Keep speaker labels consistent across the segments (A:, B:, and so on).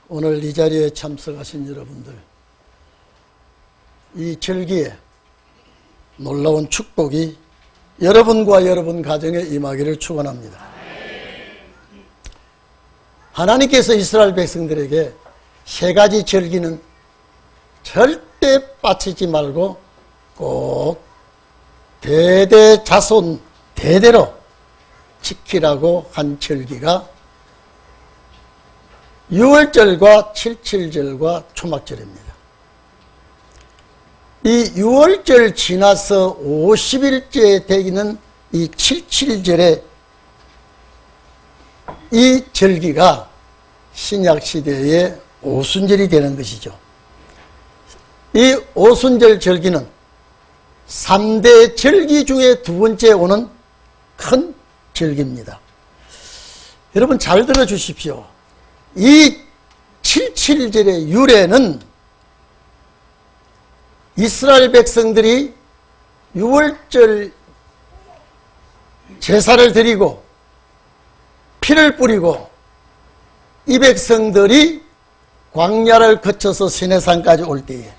A: 오늘 이 자리에 참석하신 여러분들, 이 절기에 놀라운 축복이 여러분과 여러분 가정에 임하기를 축원합니다. 하나님께서 이스라엘 백성들에게 세 가지 절기는 절대 빠치지 말고 꼭 대대자손 대대로 지키라고 한 절기가 유월절과 칠칠절과 초막절입니다. 이 유월절 지나서 50일째 되기는 이 칠칠절에 이 절기가 신약시대의 오순절이 되는 것이죠. 이 오순절 절기는 3대 절기 중에 두 번째 오는 큰 절기입니다. 여러분 잘 들어주십시오. 이 칠칠절의 유래는 이스라엘 백성들이 유월절 제사를 드리고 피를 뿌리고 이 백성들이 광야를 거쳐서 시내산까지 올 때에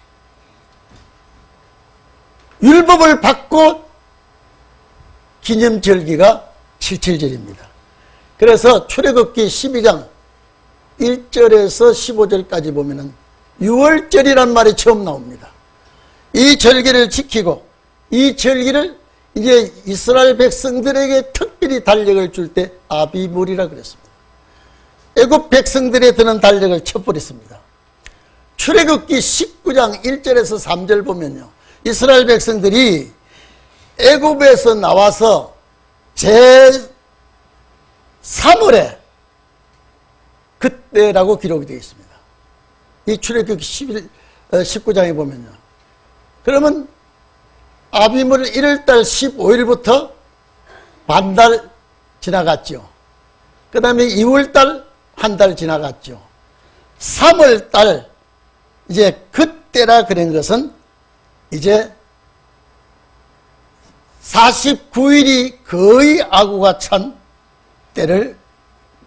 A: 율법을 받고 기념절기가 칠칠절입니다. 그래서 출애굽기 12장 1절에서 15절까지 보면은 유월절이란 말이 처음 나옵니다. 이 절기를 지키고 이 절기를 이제 이스라엘 백성들에게 특별히 달력을 줄 때 아비물이라 그랬습니다. 애굽 백성들에 드는 달력을 쳐버렸습니다. 출애굽기 19장 1절에서 3절 보면요, 이스라엘 백성들이 애굽에서 나와서 제3월에 그때라고 기록이 되어 있습니다. 이 출애굽기 19장에 보면요. 그러면 아비물 1월달 15일부터 반달 지나갔죠. 그 다음에 2월달 한 달 지나갔죠. 3월달 이제 그때라 그런 것은 이제 49일이 거의 아구가 찬 때를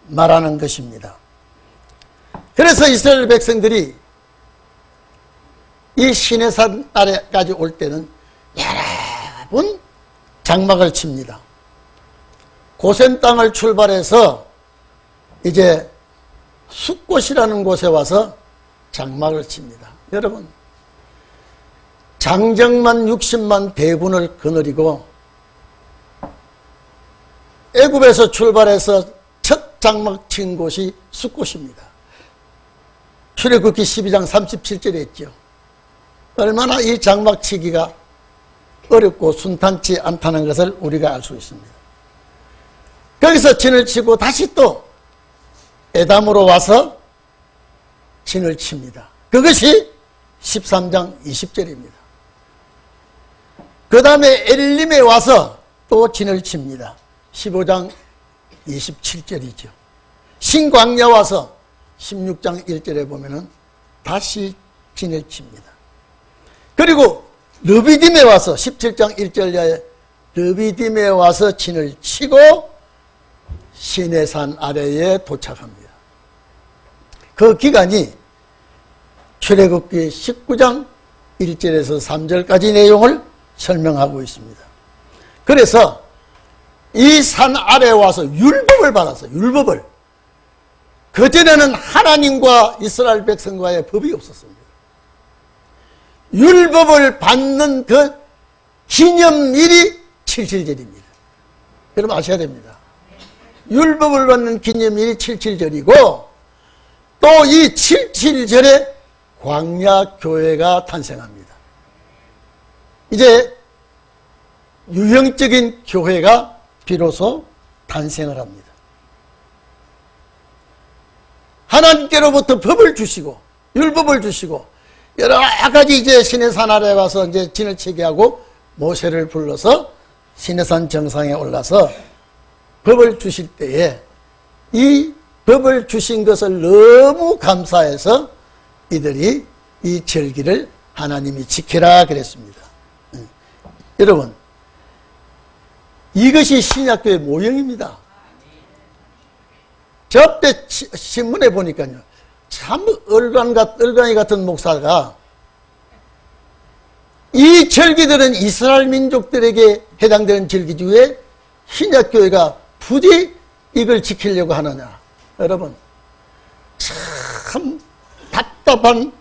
A: 말하는 것입니다. 그래서 이스라엘 백성들이 이 시내산 아래까지 올 때는 여러 번 장막을 칩니다. 고센 땅을 출발해서 이제 숫곳이라는 곳에 와서 장막을 칩니다. 여러분, 장정만 60만 대군을 거느리고 애굽에서 출발해서 첫 장막 친 곳이 숫곳입니다. 출애굽기 12장 37절에 있죠. 얼마나 이 장막 치기가 어렵고 순탄치 않다는 것을 우리가 알 수 있습니다. 거기서 진을 치고 다시 또 에담으로 와서 진을 칩니다. 그것이 13장 20절입니다. 그 다음에 엘림에 와서 또 진을 칩니다. 15장 27절이죠. 신광야 와서 16장 1절에 보면은 다시 진을 칩니다. 그리고 르비딤에 와서 17장 1절에 르비딤에 와서 진을 치고 시내산 아래에 도착합니다. 그 기간이 출애굽기 19장 1절에서 3절까지 내용을 설명하고 있습니다. 그래서 이 산 아래에 와서 율법을 받았어요. 율법을. 그전에는 하나님과 이스라엘 백성과의 법이 없었습니다. 율법을 받는 그 기념일이 칠칠절입니다. 여러분 아셔야 됩니다. 율법을 받는 기념일이 칠칠절이고 또 이 칠칠절에 광야교회가 탄생합니다. 이제 유형적인 교회가 비로소 탄생을 합니다. 하나님께로부터 법을 주시고 율법을 주시고 여러 가지 이제 시내산 아래에 와서 이제 진을 치게 하고 모세를 불러서 시내산 정상에 올라서 법을 주실 때에 이 법을 주신 것을 너무 감사해서 이들이 이 절기를 하나님이 지키라 그랬습니다. 여러분, 이것이 신약교의 모형입니다. 저 때 신문에 보니까요, 참 얼간이 같은 목사가 이 절기들은 이스라엘 민족들에게 해당되는 절기주에 신약교회가 부디 이걸 지키려고 하느냐. 여러분, 참 답답한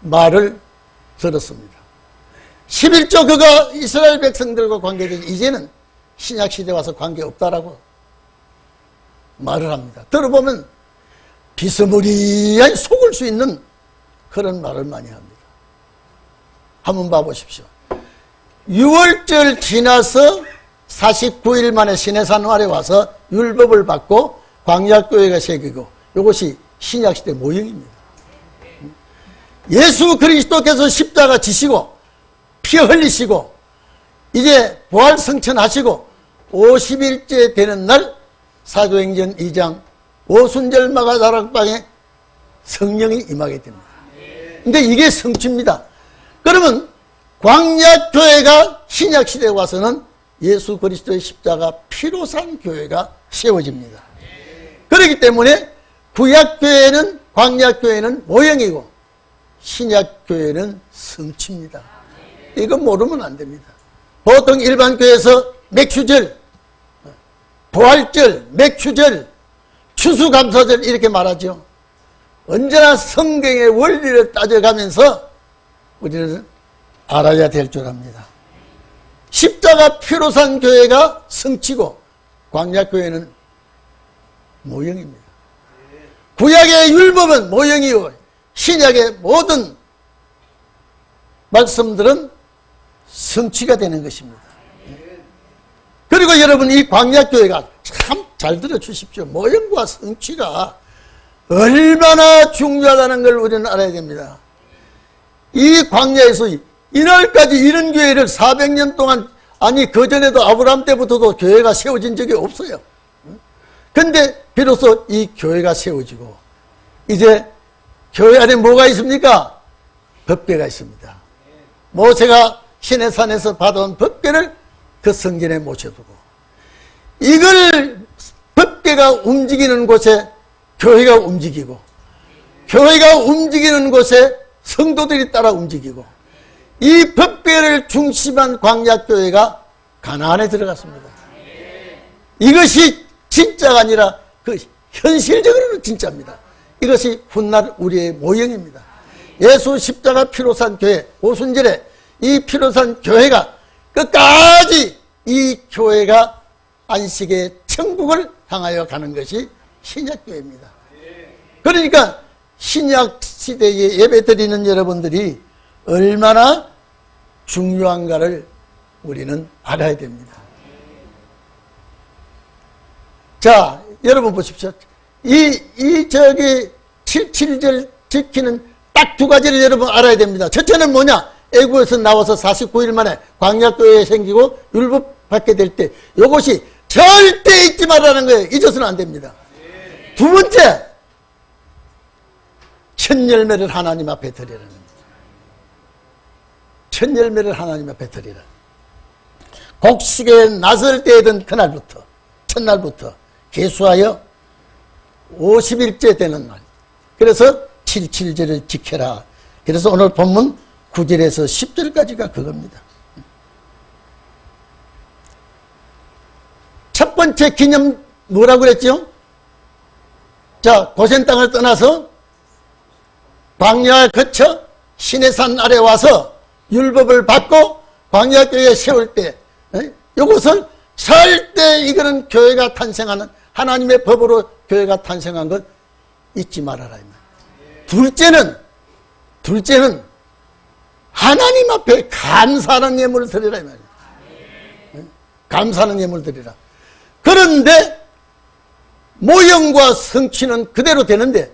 A: 말을 들었습니다. 11조 그가 이스라엘 백성들과 관계되지 이제는 신약시대 와서 관계없다라고 말을 합니다. 들어보면 비스무리하게 속을 수 있는 그런 말을 많이 합니다. 한번 봐보십시오. 6월절 지나서 49일 만에 시내산 아래 와서 율법을 받고 광야교회가 새기고 이것이 신약시대 모형입니다. 예수 그리스도께서 십자가 지시고 피 흘리시고 이제 부활 승천하시고 50일째 되는 날 사도행전 2장 오순절 마가다락방에 성령이 임하게 됩니다. 근데 이게 성취입니다. 그러면 광야교회가 신약시대에 와서는 예수 그리스도의 십자가 피로 산 교회가 세워집니다. 그렇기 때문에 구약교회는 광야교회는 모형이고 신약교회는 성취입니다. 이거 모르면 안 됩니다. 보통 일반 교회에서 맥추절, 부활절, 맥추절, 추수감사절 이렇게 말하죠. 언제나 성경의 원리를 따져가면서 우리는 알아야 될 줄 압니다. 십자가 피로 산 교회가 성취고 광야교회는 모형입니다. 구약의 율법은 모형이요 신약의 모든 말씀들은 성취가 되는 것입니다. 그리고 여러분 이 광야교회가 참 잘 들어주십시오. 모형과 성취가 얼마나 중요하다는 걸 우리는 알아야 됩니다. 이 광야에서 이날까지 이런 교회를 400년 동안 아니 그전에도 아브라함 때부터도 교회가 세워진 적이 없어요. 근데 비로소 이 교회가 세워지고 이제 교회 안에 뭐가 있습니까? 법궤가 있습니다. 모세가 시내산에서 받아온 법궤를 그 성전에 모셔두고 이걸 법궤가 움직이는 곳에 교회가 움직이고 교회가 움직이는 곳에 성도들이 따라 움직이고 이 법궤를 중심한 광야교회가 가나안에 들어갔습니다. 이것이 진짜가 아니라 그 현실적으로는 진짜입니다. 이것이 훗날 우리의 모형입니다. 예수 십자가 피로 산 교회 오순절에 이 피로 산 교회가 끝까지 이 교회가 안식의 천국을 향하여 가는 것이 신약교회입니다. 그러니까 신약시대에 예배드리는 여러분들이 얼마나 중요한가를 우리는 알아야 됩니다. 자, 여러분 보십시오. 저기 77절 지키는 딱 두 가지를 여러분 알아야 됩니다. 첫째는 뭐냐? 애국에서 나와서 49일 만에 광야교회에 생기고 율법 받게 될 때 이것이 절대 잊지 말라는 거예요. 잊어서는 안 됩니다. 두 번째, 첫 열매를 하나님 앞에 드리라는 겁니다. 첫 열매를 하나님 앞에 드리라. 곡식에 나설 때든 그날부터 첫날부터 계수하여 50일째 되는 날, 그래서 77절을 지켜라. 그래서 오늘 본문 9절에서 10절까지가 그겁니다. 첫 번째 기념 뭐라고 그랬죠? 자, 고센 땅을 떠나서 광야를 거쳐 시내산 아래 와서 율법을 받고 광야교회에 세울 때 이것을 살 때 이거는 교회가 탄생하는 하나님의 법으로 교회가 탄생한 것 잊지 말아라. 둘째는 하나님 앞에 감사하는 예물을 드리라 이 말이에요. 감사하는 예물을 드리라. 그런데 모형과 성취는 그대로 되는데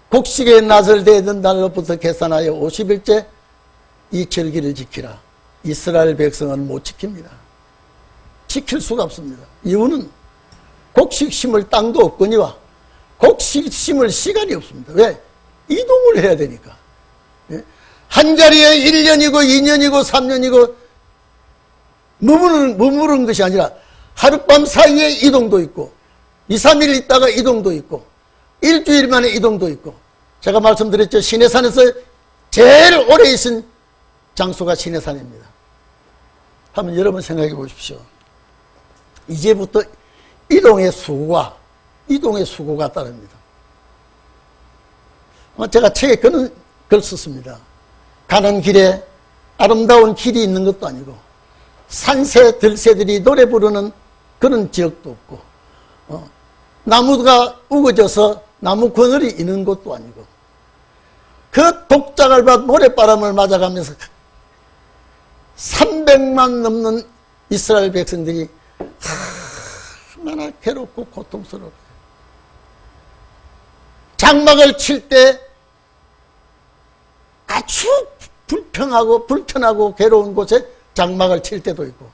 A: 곡식에 낫을 대던 날로부터 계산하여 50일째 이 절기를 지키라. 이스라엘 백성은 못 지킵니다. 지킬 수가 없습니다. 이유는 곡식 심을 땅도 없거니와 곡식 심을 시간이 없습니다. 왜? 이동을 해야 되니까. 한 자리에 1년이고 2년이고 3년이고 머무르는 것이 아니라 하룻밤 사이에 이동도 있고 2, 3일 있다가 이동도 있고 일주일 만에 이동도 있고, 제가 말씀드렸죠. 시내산에서 제일 오래 있은 장소가 시내산입니다. 한번 여러분 생각해 보십시오. 이제부터 이동의 수고가 따릅니다. 제가 책에 그런 글 썼습니다. 가는 길에 아름다운 길이 있는 것도 아니고 산새 들새들이 노래 부르는 그런 지역도 없고, 나무가 우거져서 나무 그늘이 있는 곳도 아니고, 그 독자갈밭 모래바람을 맞아가면서 300만 넘는 이스라엘 백성들이 얼마나 괴롭고 고통스러워요. 장막을 칠 때 아주 불편하고 괴로운 곳에 장막을 칠 때도 있고,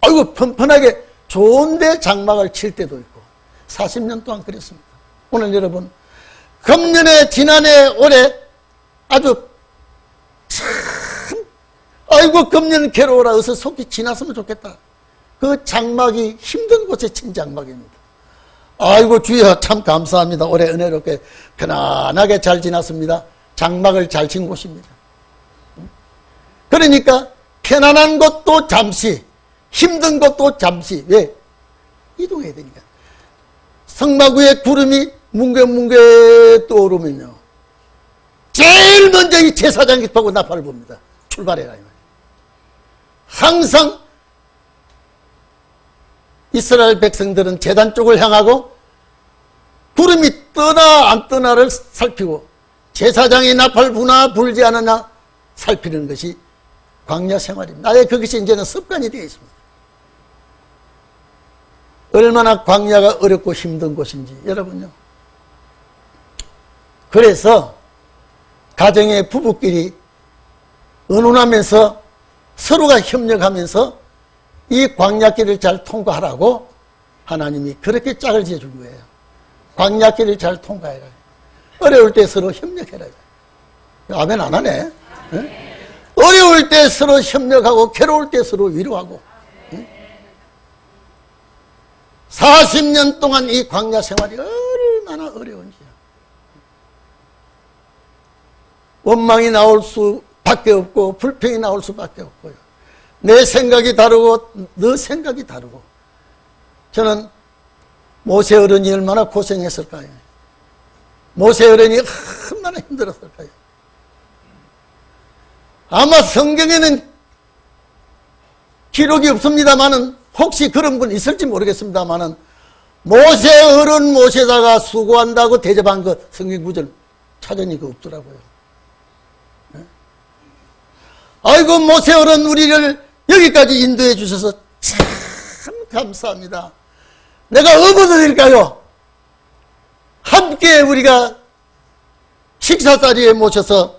A: 아이고 편편하게 좋은데 장막을 칠 때도 있고, 40년 동안 그랬습니다. 오늘 여러분, 금년에 지난해 올해 아주 참 아이고 금년 괴로워라, 어서 속이 지났으면 좋겠다. 그 장막이 힘든 곳에 친 장막입니다. 아이고 주여 참 감사합니다. 올해 은혜롭게 편안하게 잘 지났습니다. 장막을 잘 친 곳입니다. 그러니까 편안한 것도 잠시, 힘든 것도 잠시. 왜? 이동해야 되니까. 성막 위에 구름이 뭉게뭉게 떠오르면요, 제일 먼저 이 제사장 기파고 나팔을 봅니다. 출발해라 이 말이에요. 항상 이스라엘 백성들은 제단 쪽을 향하고 구름이 뜨나 안 뜨나를 살피고 제사장이 나팔 부나 불지 않느냐 살피는 것이 광야 생활입니다. 아예 그것이 이제는 습관이 되어 있습니다. 얼마나 광야가 어렵고 힘든 곳인지 여러분요. 그래서 가정의 부부끼리 의논하면서 서로가 협력하면서 이 광야길을 잘 통과하라고 하나님이 그렇게 짝을 지어준 거예요. 광야길을 잘 통과해라. 어려울 때 서로 협력해라. 아멘 안 하네. 네? 어려울 때 서로 협력하고 괴로울 때 서로 위로하고. 네? 40년 동안 이 광야 생활이 얼마나 어려운지요. 원망이 나올 수밖에 없고 불평이 나올 수밖에 없고요. 내 생각이 다르고 너 생각이 다르고. 저는 모세 어른이 얼마나 고생했을까요? 모세 어른이 얼마나 힘들었을까요? 아마 성경에는 기록이 없습니다마는, 혹시 그런 분 있을지 모르겠습니다마는, 모세 어른 모세다가 수고한다고 대접한 것 성경 구절 찾으니까 없더라고요. 네? 아이고 모세 어른 우리를 여기까지 인도해 주셔서 참 감사합니다. 내가 어디서 드릴까요? 함께 우리가 식사자리에 모셔서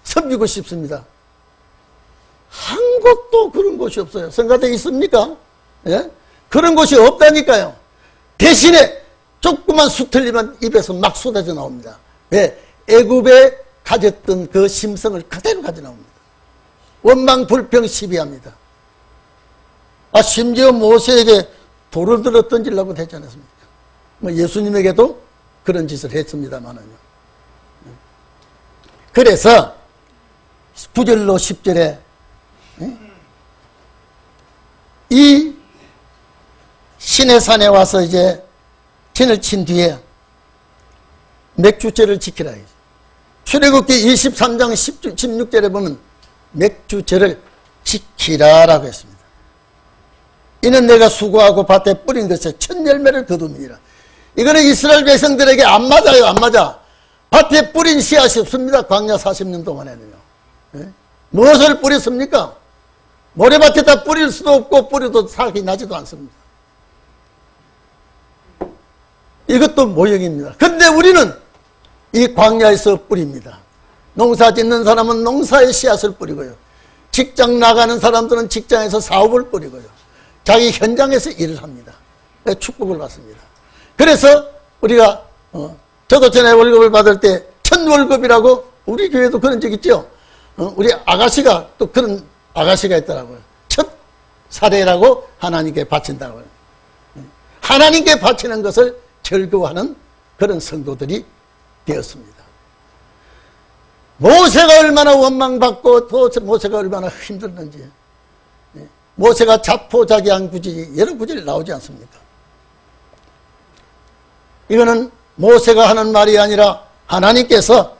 A: 섬기고 싶습니다. 한 곳도 그런 곳이 없어요. 성가대에 있습니까? 예? 그런 곳이 없다니까요. 대신에 조그만 수틀리면 입에서 막 쏟아져 나옵니다. 왜? 애굽에 가졌던 그 심성을 그대로 가져 나옵니다. 원망, 불평, 시비합니다. 심지어 모세에게 돌을 들어 던지려고 했지 않았습니까? 예수님에게도 그런 짓을 했습니다만은요. 그래서 9절로 10절에 이 시내산에 와서 이제 진을 친 뒤에 맥주제를 지키라. 출애굽기 23장 16절에 보면 맥주제를 지키라라고 했습니다. 이는 내가 수고하고 밭에 뿌린 것에 첫 열매를 거두니라. 이거는 이스라엘 백성들에게 안 맞아요. 안 맞아. 밭에 뿌린 씨앗이 없습니다. 광야 40년 동안에는요. 네? 무엇을 뿌렸습니까? 모래밭에다 뿌릴 수도 없고 뿌려도 살이 나지도 않습니다. 이것도 모형입니다. 근데 우리는 이 광야에서 뿌립니다. 농사 짓는 사람은 농사의 씨앗을 뿌리고요. 직장 나가는 사람들은 직장에서 사업을 뿌리고요. 자기 현장에서 일을 합니다. 축복을 받습니다. 그래서 우리가 저도 전에 월급을 받을 때 첫 월급이라고, 우리 교회도 그런 적 있죠. 우리 아가씨가 또 그런 아가씨가 있더라고요. 첫 사례라고 하나님께 바친다고요. 하나님께 바치는 것을 즐거워하는 그런 성도들이 되었습니다. 모세가 얼마나 원망받고 또 모세가 얼마나 힘들었는지, 모세가 자포자기한 구절이 여러 구절이 나오지 않습니까? 이거는 모세가 하는 말이 아니라 하나님께서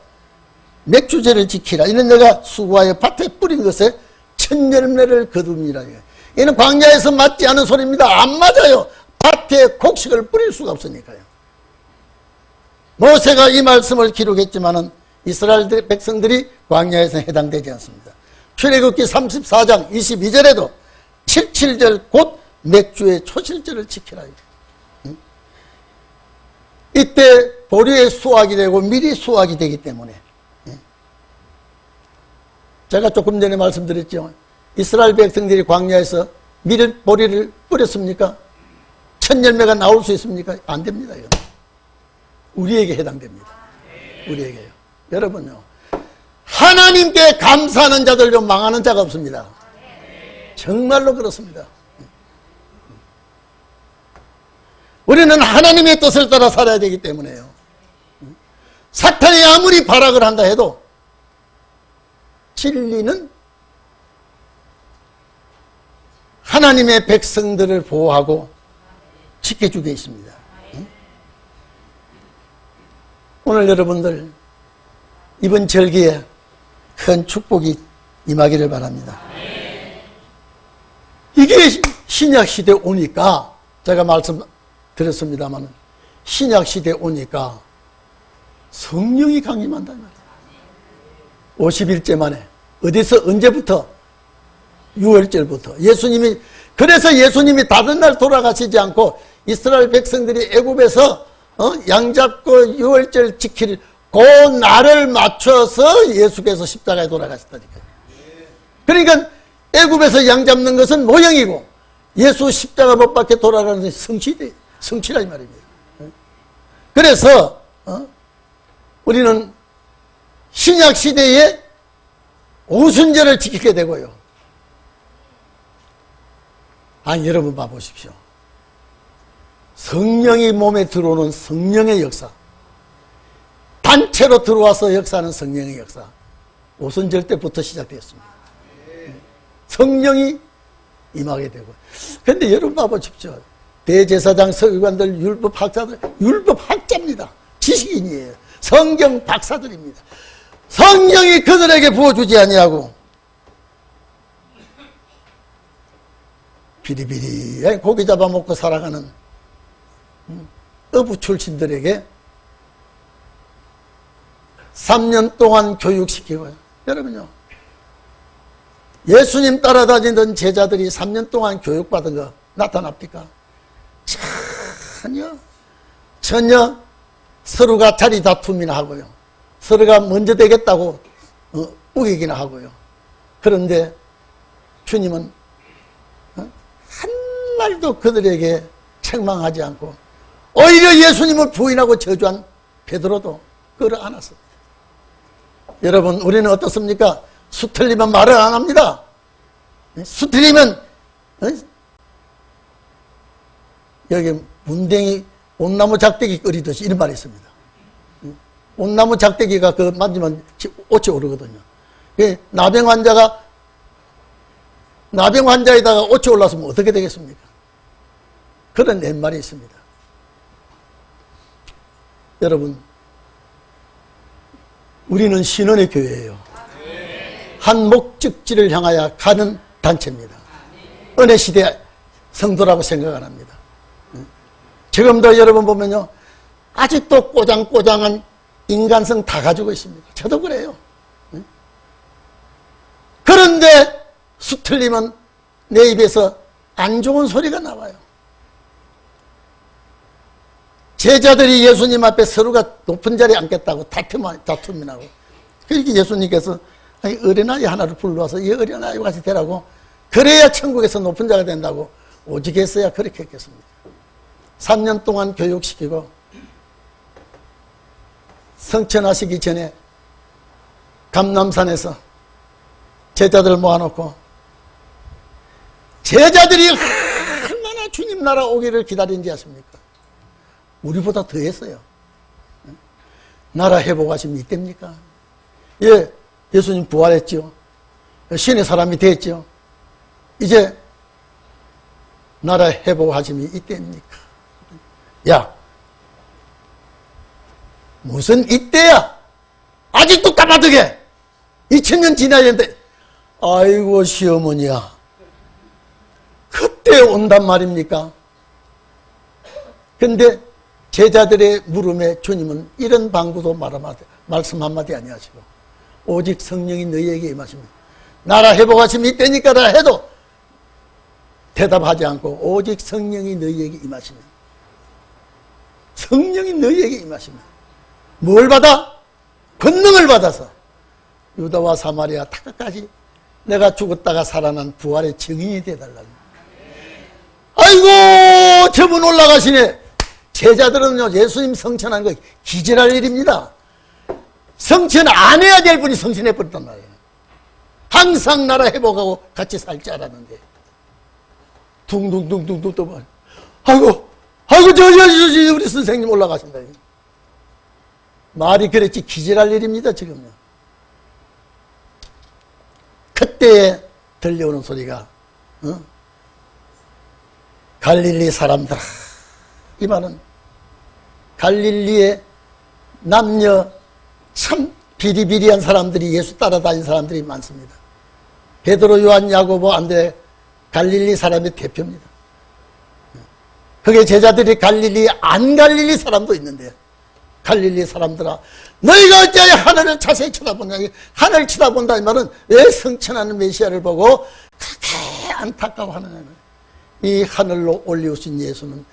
A: 맥주제를 지키라. 이는 내가 수고하여 밭에 뿌린 것에 첫 열매를 거두니라. 이는 광야에서 맞지 않은 소리입니다. 안 맞아요. 밭에 곡식을 뿌릴 수가 없으니까요. 모세가 이 말씀을 기록했지만은 이스라엘 백성들이 광야에서 해당되지 않습니다. 출애굽기 34장 22절에도 77절 곧 맥주의 초실절을 지키라. 이때 보리의 수확이 되고 밀이 수확이 되기 때문에, 제가 조금 전에 말씀드렸죠. 이스라엘 백성들이 광야에서 보리를 뿌렸습니까? 첫 열매가 나올 수 있습니까? 안 됩니다. 이건 우리에게 해당됩니다. 우리에게요. 여러분요, 하나님께 감사하는 자들로 망하는 자가 없습니다. 정말로 그렇습니다. 우리는 하나님의 뜻을 따라 살아야 되기 때문에요. 사탄이 아무리 발악을 한다 해도 진리는 하나님의 백성들을 보호하고 지켜주고 있습니다. 오늘 여러분들 이번 절기에 큰 축복이 임하기를 바랍니다. 이게 신약시대 오니까, 제가 말씀드렸습니다만 신약시대 오니까 성령이 강림한단 말이에요. 50일째 만에. 어디서 언제부터? 6월절부터. 그래서 예수님이 다른 날 돌아가시지 않고 이스라엘 백성들이 애굽에서 양 잡고 6월절 지킬 그 날을 맞춰서 예수께서 십자가에 돌아가셨다니까요. 그러니까 애굽에서 양 잡는 것은 모형이고 예수 십자가 못 박혀 돌아가는 것은 성취라 이 말입니다. 그래서 우리는 신약 시대에 오순절을 지키게 되고요. 아니, 여러분 봐보십시오. 성령이 몸에 들어오는 성령의 역사, 단체로 들어와서 역사하는 성령의 역사, 오순절 때부터 시작되었습니다. 성령이 임하게 되고. 그런데 여러분 봐보십시오. 대제사장, 서기관들, 율법학자들, 율법학자입니다. 지식인이에요. 성경 박사들입니다. 성령이 그들에게 부어주지 아니하고 비리비리 고기 잡아먹고 살아가는 어부 출신들에게 3년 동안 교육시키고요. 여러분요, 예수님 따라다니던 제자들이 3년 동안 교육받은 거 나타납니까? 전혀 서로가 자리 다툼이나 하고요. 서로가 먼저 되겠다고 우기기나 하고요. 그런데 주님은 한 말도 그들에게 책망하지 않고 오히려 예수님을 부인하고 저주한 베드로도 끌어안았습니다. 여러분, 우리는 어떻습니까? 수틀리면 말을 안 합니다. 수틀리면 여기 문댕이 온나무 작대기 끓이듯이 이런 말이 있습니다. 온나무 작대기가 그 만지면 옷이 오르거든요. 나병 환자에다가 옷이 올랐으면 어떻게 되겠습니까? 그런 옛말이 있습니다. 여러분, 우리는 신원의 교회예요. 한 목적지를 향하여 가는 단체입니다. 은혜 시대 성도라고 생각 안 합니다. 지금도 여러분 보면요, 아직도 꼬장꼬장한 인간성 다 가지고 있습니다. 저도 그래요. 그런데 수틀리면 내 입에서 안 좋은 소리가 나와요. 제자들이 예수님 앞에 서로가 높은 자리에 앉겠다고 다툼이 나고, 그렇게 예수님께서 어린아이 하나를 불러와서 이 어린아이와 같이 되라고, 그래야 천국에서 높은 자가 된다고 오직 했어야 그렇게 했겠습니까? 3년 동안 교육시키고 성천하시기 전에 감남산에서 제자들 모아놓고 제자들이 얼마나 주님 나라 오기를 기다린지 아십니까? 우리보다 더 했어요. 나라 회복하시면 이때입니까? 예, 예수님 부활했죠. 신의 사람이 됐죠. 이제 나라 회복하심이 이때입니까? 야, 무슨 이때야? 아직도 까마득해. 2000년 지나야 되는데, 아이고 시어머니야, 그때 온단 말입니까? 근데 제자들의 물음에 주님은 이런 방구도 말씀 한마디 아니하시고, 오직 성령이 너희에게 임하시면 나라 회복하심이 이때니까라 해도 대답하지 않고, 오직 성령이 너희에게 임하시면, 성령이 너희에게 임하시면 뭘 받아? 권능을 받아서 유다와 사마리아 다까지 내가 죽었다가 살아난 부활의 증인이 되달라고. 아이고 저분 올라가시네. 제자들은요, 예수님 성천한 거 기절할 일입니다. 성천 안 해야 될 분이 성천해 버렸단 말이에요. 항상 나라 회복하고 같이 살 줄 알았는데 둥둥둥둥둥 또 봐. 아이고 저 우리 선생님 올라가신다. 말이 그랬지 기절할 일입니다. 지금요. 그때에 들려오는 소리가 갈릴리 사람들아. 이 말은 갈릴리의 남녀 참 비리비리한 사람들이, 예수 따라다닌 사람들이 많습니다. 베드로, 요한, 야고보, 안드레, 갈릴리 사람의 대표입니다. 그게 제자들이 갈릴리, 안 갈릴리 사람도 있는데, 갈릴리 사람들아, 너희가 어찌하여 하늘을 자세히 쳐다보냐. 하늘을 쳐다본다 이 말은 왜 성천하는 메시아를 보고 그렇게 안타까워하느냐. 이 하늘로 올리우신 예수는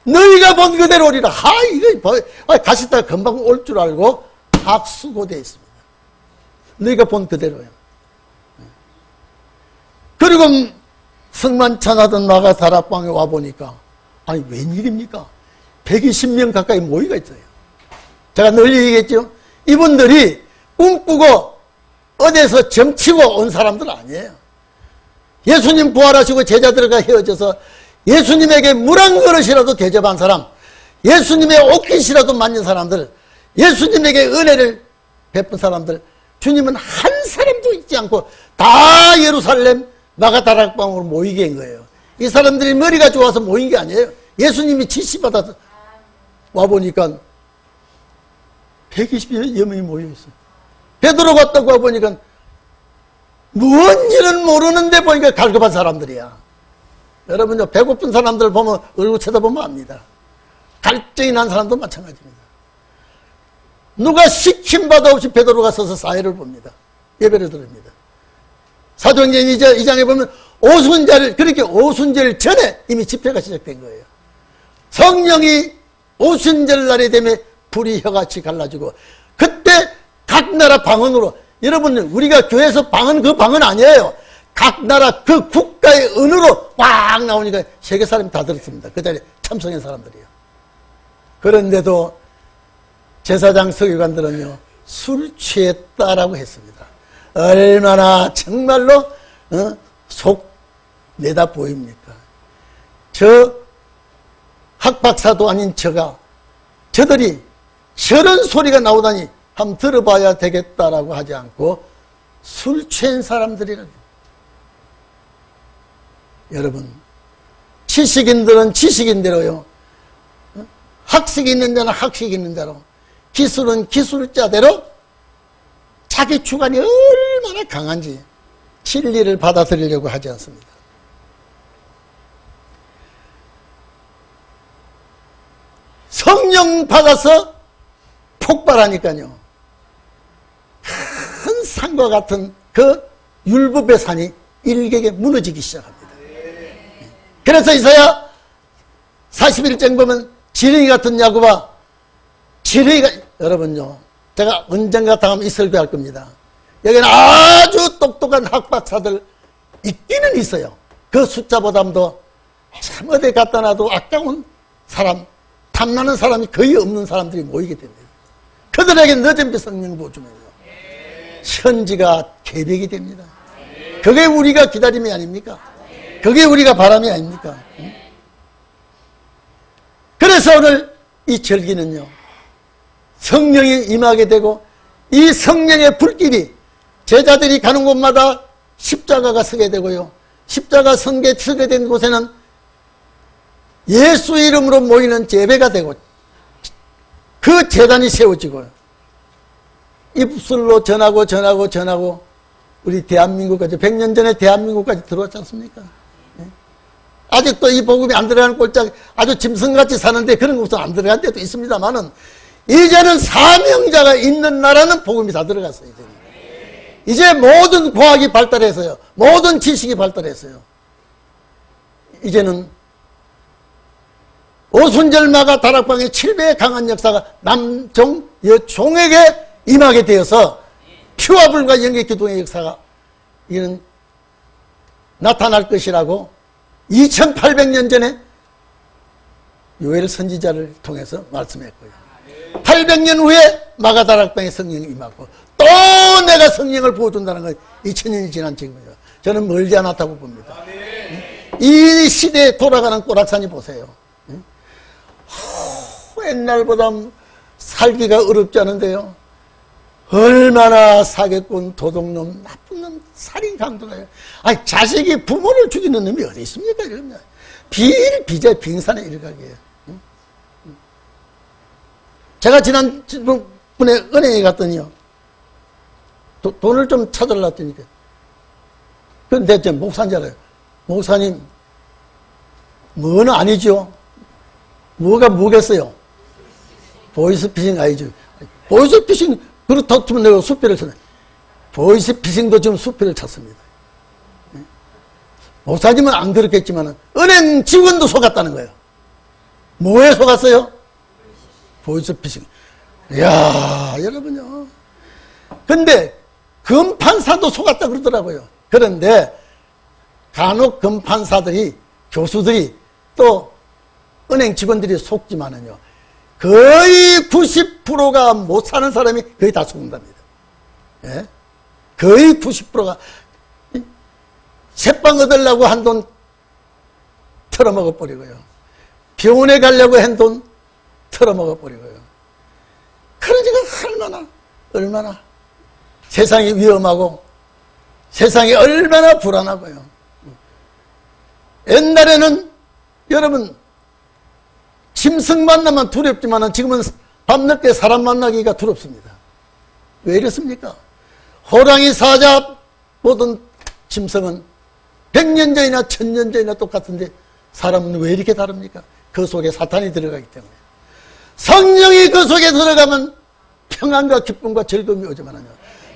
A: 너희가 본 그대로 오리라. 이거 가시다가 금방 올 줄 알고 학수고되어 있습니다. 너희가 본 그대로요. 그리고 성만찬하던 마가 다락방에 와보니까, 아니 웬일입니까? 120명 가까이 모이가 있어요. 제가 늘 얘기했죠. 이분들이 꿈꾸고 어디서 점치고 온 사람들 아니에요. 예수님 부활하시고 제자들과 헤어져서 예수님에게 물 한 그릇이라도 대접한 사람, 예수님의 옷깃이라도 만진 사람들, 예수님에게 은혜를 베푼 사람들, 주님은 한 사람도 있지 않고 다 예루살렘 마가다락방으로 모이게 한 거예요. 이 사람들이 머리가 좋아서 모인 게 아니에요. 예수님이 지시받아서 와보니까 120여 명이 모여있어요. 베드로 갔다고 와보니까 뭔지는 모르는데 보니까 갈급한 사람들이야. 여러분요, 배고픈 사람들 보면 얼굴 쳐다보면 압니다. 갈증이 난 사람도 마찬가지입니다. 누가 시킴바도 없이 베드로가 서서 사회를 봅니다. 예배를 드립니다. 사도행전 2장에 보면 오순절, 그렇게 오순절 전에 이미 집회가 시작된 거예요. 성령이 오순절 날이 되면 불이 혀같이 갈라지고, 그때 각 나라 방언으로, 여러분 우리가 교회에서 방언, 그 방언 아니에요. 각 나라 그 국가의 언어로 막 나오니까 세계 사람이 다 들었습니다. 그 자리에 참석한 사람들이요. 그런데도 제사장 서기관들은요, 술 취했다라고 했습니다. 얼마나 정말로 속 내다 보입니까? 저 학박사도 아닌 저들이 저런 소리가 나오다니 한번 들어봐야 되겠다라고 하지 않고 술 취한 사람들이라고. 여러분, 지식인들은 지식인대로요, 학식이 있는 데는 학식이 있는 대로, 기술은 기술자대로 자기 주관이 얼마나 강한지 진리를 받아들이려고 하지 않습니다. 성령 받아서 폭발하니까요, 큰 산과 같은 그 율법의 산이 일격에 무너지기 시작합니다. 그래서 이사야 41장 보면 지렁이 같은 야곱아, 지렁이가, 여러분요, 제가 언젠가 당하면 이 설교할 겁니다. 여기는 아주 똑똑한 학박사들 있기는 있어요. 그 숫자보다도 참 어디 갖다 놔도 아까운 사람, 탐나는 사람이 거의 없는 사람들이 모이게 됩니다. 그들에게 늦은 비 성령 부어주면요, 천지가 개벽이 됩니다. 그게 우리가 기다림이 아닙니까? 그게 우리가 바람이 아닙니까? 그래서 오늘 이 절기는요, 성령이 임하게 되고 이 성령의 불길이 제자들이 가는 곳마다 십자가가 서게 되고요. 십자가 서게 된 곳에는 예수 이름으로 모이는 제배가 되고 그 제단이 세워지고요. 입술로 전하고 우리 대한민국까지 100년 전에 대한민국까지 들어왔지 않습니까? 아직도 이 복음이 안 들어가는 꼴짝 아주 짐승같이 사는데 그런 곳은 안 들어간 데도 있습니다만은 이제는 사명자가 있는 나라는 복음이 다 들어갔어요. 이제 모든 과학이 발달해서요. 모든 지식이 발달했어요. 이제는 오순절마가 다락방의 7배의 강한 역사가 남종, 여종에게 임하게 되어서 피와 불과 영계기둥의 역사가 이는 나타날 것이라고 2800년 전에 요엘 선지자를 통해서 말씀했고요. 800년 후에 마가다락방에 성령이 임하고 또 내가 성령을 부어준다는 건 2000년이 지난 지금이죠. 저는 멀지 않았다고 봅니다. 이 시대에 돌아가는 꼬락산이 보세요. 옛날보다 살기가 어렵지 않은데요. 얼마나 사기꾼, 도둑놈, 나쁜 놈, 살인 강도가요. 아니, 자식이 부모를 죽이는 놈이 어디 있습니까? 이러면 비일비재 빙산의 일각이에요. 제가 지난번에 은행에 갔더니요. 돈을 좀 찾으려 했더니까. 근데 저 목사인잖아요. 목사님, 뭐는 아니죠. 뭐겠어요? 보이스피싱 아니죠. 보이스피싱, 그렇다면 내가 수표를 쳤네. 보이스피싱도 지금 수표를 쳤습니다. 목사님은 안 그렇겠지만, 은행 직원도 속았다는 거예요. 뭐에 속았어요? 보이스피싱. 이야, 여러분요. 근데, 금판사도 속았다 그러더라고요. 그런데, 간혹 금판사들이, 교수들이, 또, 은행 직원들이 속지만은요. 거의 90%가 못 사는 사람이 거의 다 속는답니다. 예? 거의 90%가 새빵 얻으려고 한 돈 털어먹어 버리고요. 병원에 가려고 한 돈 털어먹어 버리고요. 그러니까 얼마나 세상이 위험하고 세상이 얼마나 불안하고요. 옛날에는 여러분 짐승 만나면 두렵지만 지금은 밤늦게 사람 만나기가 두렵습니다. 왜 이렇습니까? 호랑이, 사자, 모든 짐승은 100년 전이나 1000년 전이나 똑같은데 사람은 왜 이렇게 다릅니까? 그 속에 사탄이 들어가기 때문에. 성령이 그 속에 들어가면 평안과 기쁨과 즐거움이 오지만요.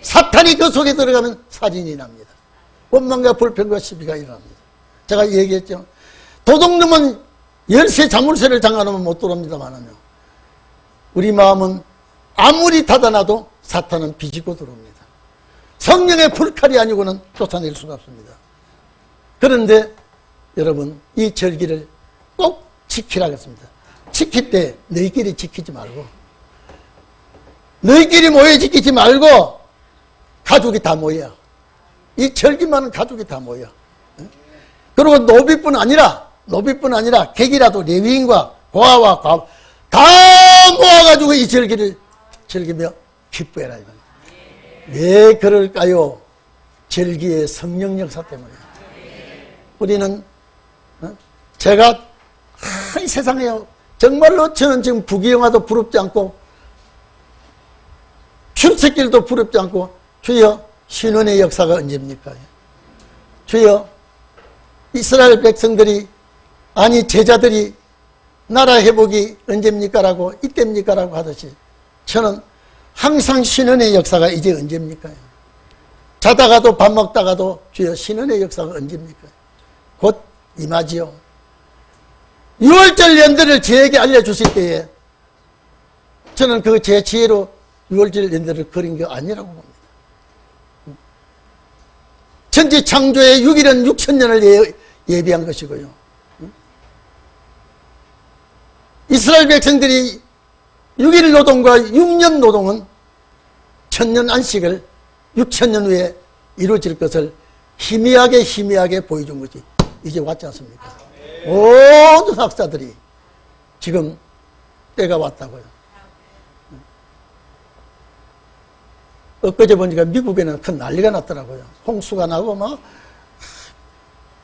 A: 사탄이 그 속에 들어가면 사진이 납니다. 원망과 불평과 시비가 일어납니다. 제가 얘기했죠. 도둑놈은 열쇠 자물쇠를 잠가놓으면 못 들어옵니다만요. 우리 마음은 아무리 닫아놔도 사탄은 비집고 들어옵니다. 성령의 불칼이 아니고는 쫓아낼 수가 없습니다. 그런데 여러분 이 절기를 꼭 지키라겠습니다. 지킬 때 너희끼리 지키지 말고 너희끼리 모여 지키지 말고 가족이 다 모여. 이 절기만은 가족이 다 모여. 그리고 노비뿐 아니라 객이라도 레위인과 고아와 과부 다 모아가지고 이 절기를 즐기며 기뻐해라. 왜 그럴까요? 절기의 성령 역사 때문에. 우리는 제가 이 세상에 정말로 저는 지금 부귀영화도 부럽지 않고 출세길도 부럽지 않고 주여 신원의 역사가 언제입니까? 주여 이스라엘 백성들이 아니 제자들이 나라 회복이 언제입니까? 라고 이때입니까? 라고 하듯이 저는 항상 신원의 역사가 이제 언제입니까? 자다가도 밥 먹다가도 주여 신원의 역사가 언제입니까? 곧 임하지요. 6월절 연대를 저에게 알려주실 때에 저는 그 제 지혜로 6월절 연대를 그린 게 아니라고 봅니다. 천지 창조의 6일은 6000년을 예비한 것이고요. 이스라엘 백성들이 6일 노동과 6년 노동은 1000년 안식을 6000년 후에 이루어질 것을 희미하게 보여준 것이 이제 왔지 않습니까? 모든 학자들이 지금 때가 왔다고요. 엊그제 보니까 미국에는 큰 난리가 났더라고요. 홍수가 나고 막.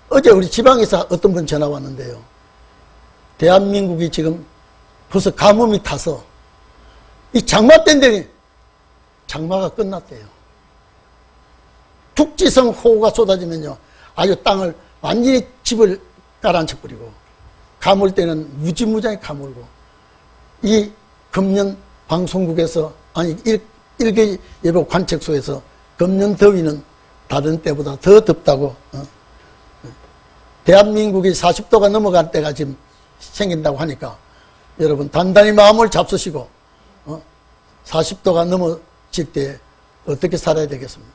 A: 어제 우리 지방에서 어떤 분 전화 왔는데요. 대한민국이 지금 벌써 가뭄이 타서 이 장마 때인데 장마가 끝났대요. 북지성 호우가 쏟아지면요, 아주 땅을 완전히 집을 가라앉혀버리고, 가물 때는 무지무지하게 가물고, 이 금년 방송국에서, 아니 일개예보 관측소에서 금년 더위는 다른 때보다 더 덥다고, 대한민국이 40도가 넘어갈 때가 지금 생긴다고 하니까 여러분 단단히 마음을 잡수시고 40도가 넘어질 때 어떻게 살아야 되겠습니까?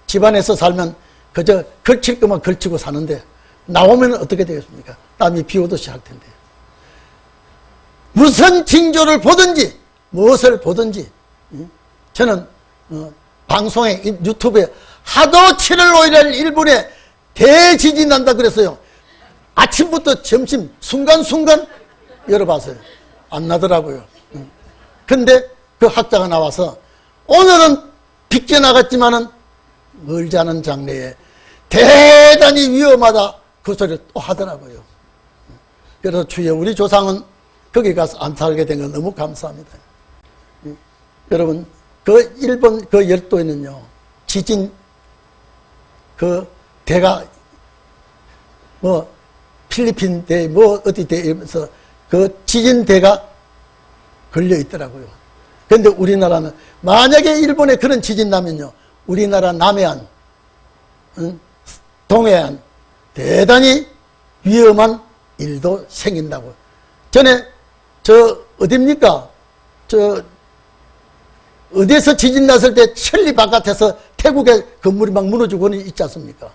A: 집안에서 살면 그저 걸칠 것만 걸치고 사는데 나오면 어떻게 되겠습니까? 땀이 비 오듯이 할 텐데. 무슨 징조를 보든지 무엇을 보든지 저는 방송에 유튜브에 하도 7월 5일 1분에 대지진이 난다 그랬어요. 아침부터 점심 순간순간 열어봤어요. 안 나더라고요. 근데 그 학자가 나와서 오늘은 비껴나갔지만은 멀지 않은 장래에 대단히 위험하다 그 소리를 또 하더라고요. 그래서 주여 우리 조상은 거기 가서 안 살게 된 건 너무 감사합니다. 여러분 그 일본 그 열도에는요 지진 그 대가 뭐 필리핀 대 뭐 어디 대 이러면서 그 지진 대가 걸려 있더라고요. 그런데 우리나라는 만약에 일본에 그런 지진 나면요 우리나라 남해안, 동해안 대단히 위험한 일도 생긴다고. 전에 저 어딥니까? 저 어디에서 지진 났을 때 천리 바깥에서 태국의 건물이 막 무너지고 있지 않습니까?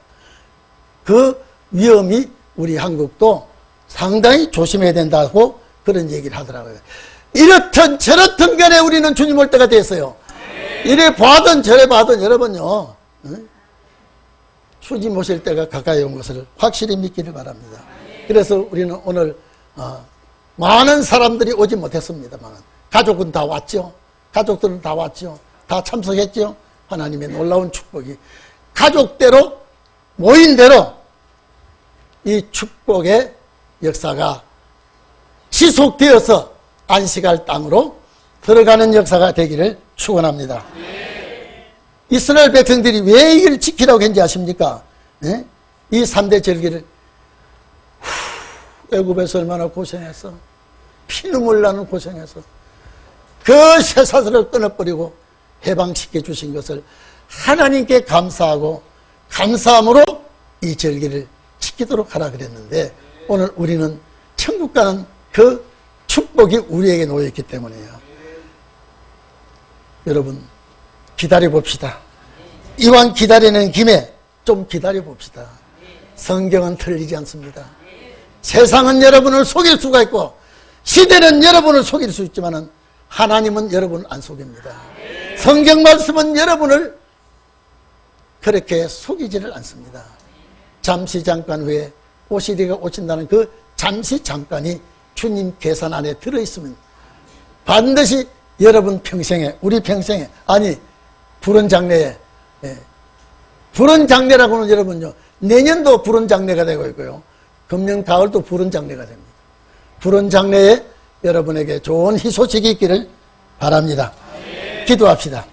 A: 그 위험이 우리 한국도 상당히 조심해야 된다고 그런 얘기를 하더라고요. 이렇든 저렇든 간에 우리는 주님 올 때가 됐어요. 이래 봐든 저래 봐든 여러분요 주님 오실 때가 가까이 온 것을 확실히 믿기를 바랍니다. 그래서 우리는 오늘 많은 사람들이 오지 못했습니다만 가족은 다 왔죠. 가족들은 다 왔죠. 다 참석했죠. 하나님의 놀라운 축복이 가족대로 모인 대로 이 축복의 역사가 지속되어서 안식할 땅으로 들어가는 역사가 되기를 축원합니다. 이스라엘 백성들이 왜 이걸 지키라고 했는지 아십니까? 네? 이 3대 절기를 애굽에서 얼마나 고생해서 피눈물 나는 고생해서 그 쇠사슬을 끊어버리고 해방시켜 주신 것을 하나님께 감사하고 감사함으로 이 절기를 지키도록 하라 그랬는데 오늘 우리는 천국 가는 그 축복이 우리에게 놓여있기 때문이에요. 여러분 기다려 봅시다. 이왕 기다리는 김에 좀 기다려 봅시다. 성경은 틀리지 않습니다. 세상은 여러분을 속일 수가 있고 시대는 여러분을 속일 수 있지만 하나님은 여러분을 안 속입니다. 성경 말씀은 여러분을 그렇게 속이지를 않습니다. 잠시 잠깐 후에 오시리가 오신다는 그 잠시 잠깐이 주님 계산 안에 들어있으면 반드시 여러분 평생에 우리 평생에 아니 불은 장래에 불은 장래라고는 여러분요 내년도 불은 장래가 되고 있고요 금년 가을도 불은 장래가 됩니다. 불은 장래에 여러분에게 좋은 희소식이 있기를 바랍니다. 기도합시다.